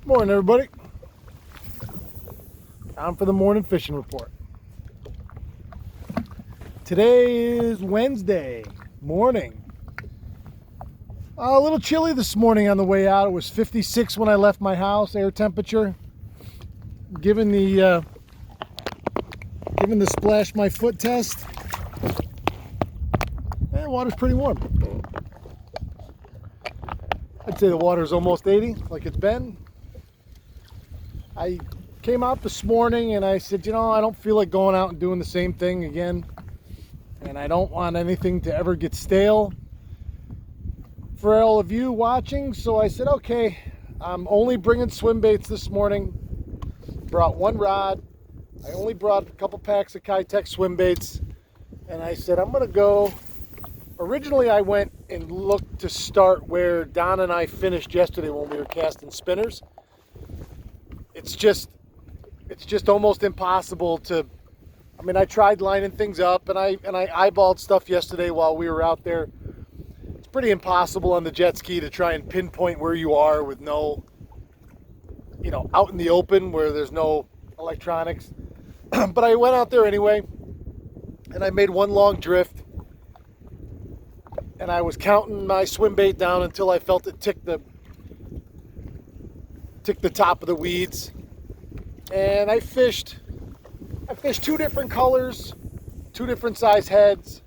Morning, everybody. Time for the morning fishing report. Today is Wednesday morning. A little chilly this morning on the way out. It was 56 when I left my house, air temperature. Given the splash my foot test, the water's pretty warm. I'd say the water's almost 80, like it's been. I came out this morning and I said, I don't feel like going out and doing the same thing again. And I don't want anything to ever get stale for all of you watching. So I said, okay, I'm only bringing swim baits this morning. Brought one rod. I only brought a couple packs of Kitech swim baits. And I said, I'm going to go. Originally, I went and looked to start where Don and I finished yesterday when we were casting spinners. It's just almost impossible to. I tried lining things up and I eyeballed stuff yesterday while we were out there. It's pretty impossible on the jet ski to try and pinpoint where you are with no, out in the open where there's no electronics. But I went out there anyway, and I made one long drift, and I was counting my swim bait down until I felt it tick the top of the weeds, and I fished two different colors, two different size heads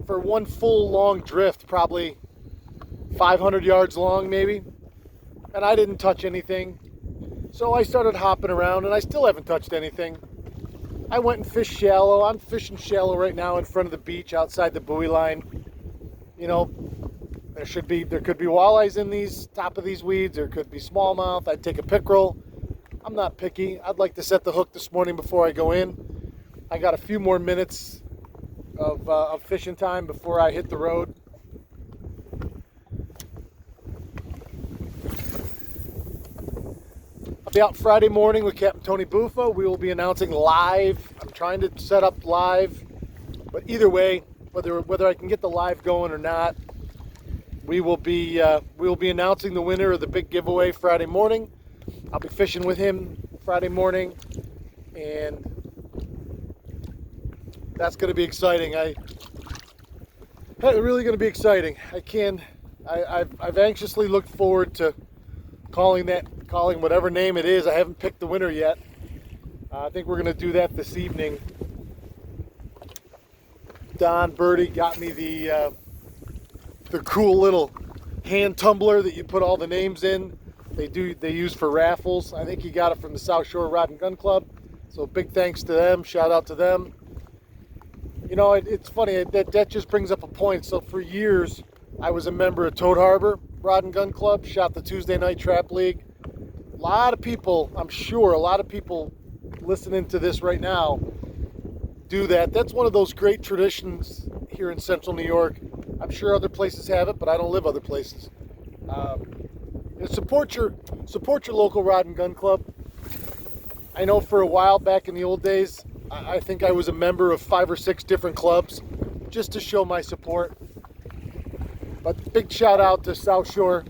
for one full long drift, probably 500 yards long maybe, and I didn't touch anything. So I started hopping around, and I still haven't touched anything. I went and fished shallow. I'm fishing shallow right now in front of the beach outside the buoy line. There could be walleyes in these top of these weeds. There could be smallmouth. I'd take a pickerel. I'm not picky. I'd like to set the hook this morning before I go in. I got a few more minutes of fishing time before I hit the road. I'll be out Friday morning with Captain Tony Buffa. We will be announcing live. I'm trying to set up live, but either way, whether I can get the live going or not, we will be announcing the winner of the big giveaway Friday morning. I'll be fishing with him Friday morning, and that's going to be exciting. It's really going to be exciting. I've anxiously looked forward to calling whatever name it is. I haven't picked the winner yet. I think we're going to do that this evening. Don Birdie got me the cool little hand tumbler that you put all the names in. They use for raffles. I think he got it from the South Shore Rod and Gun Club. So big thanks to them. Shout out to them. It's funny, that just brings up a point. So for years, I was a member of Toad Harbor Rod and Gun Club, shot the Tuesday Night Trap League. I'm sure a lot of people listening to this right now do that. That's one of those great traditions here in Central New York. I'm sure other places have it, but I don't live other places. Support your local Rod and Gun Club. I know for a while back in the old days, I think I was a member of 5 or 6 different clubs just to show my support. But big shout out to South Shore.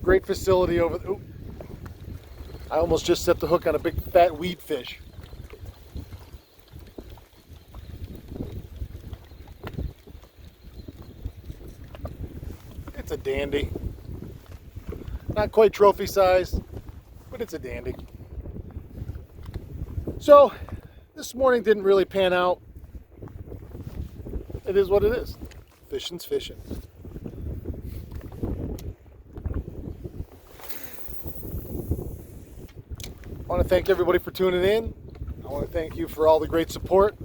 Great facility over there. I almost just set the hook on a big fat weed fish. It's a dandy. Not quite trophy size, but it's a dandy. So, this morning didn't really pan out. It is what it is. Fishing's fishing. I want to thank everybody for tuning in. I want to thank you for all the great support.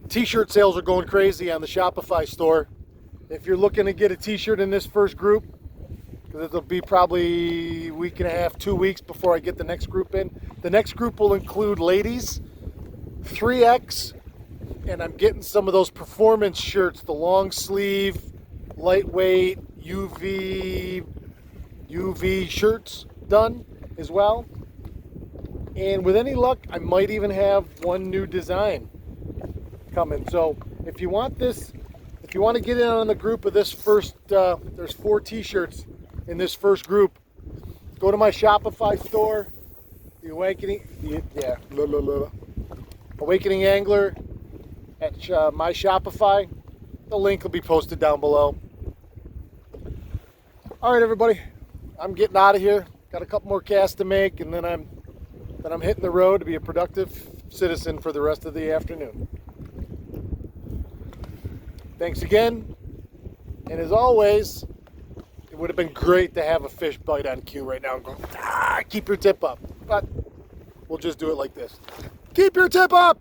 T-shirt sales are going crazy on the Shopify store. If you're looking to get a t-shirt in this first group, because it'll be probably a week and a half, 2 weeks before I get the next group in. The next group will include ladies, 3X, and I'm getting some of those performance shirts, the long sleeve, lightweight, UV shirts done as well. And with any luck, I might even have one new design coming. So if you want this, if you want to get in on the group of this first, there's 4 t-shirts in this first group. go to my Shopify store, the Awakening Angler at my Shopify. The link will be posted down below. All right, everybody, I'm getting out of here. Got a couple more casts to make, and then I'm hitting the road to be a productive citizen for the rest of the afternoon. Thanks again, and as always, it would have been great to have a fish bite on cue right now and go, keep your tip up. But we'll just do it like this. Keep your tip up!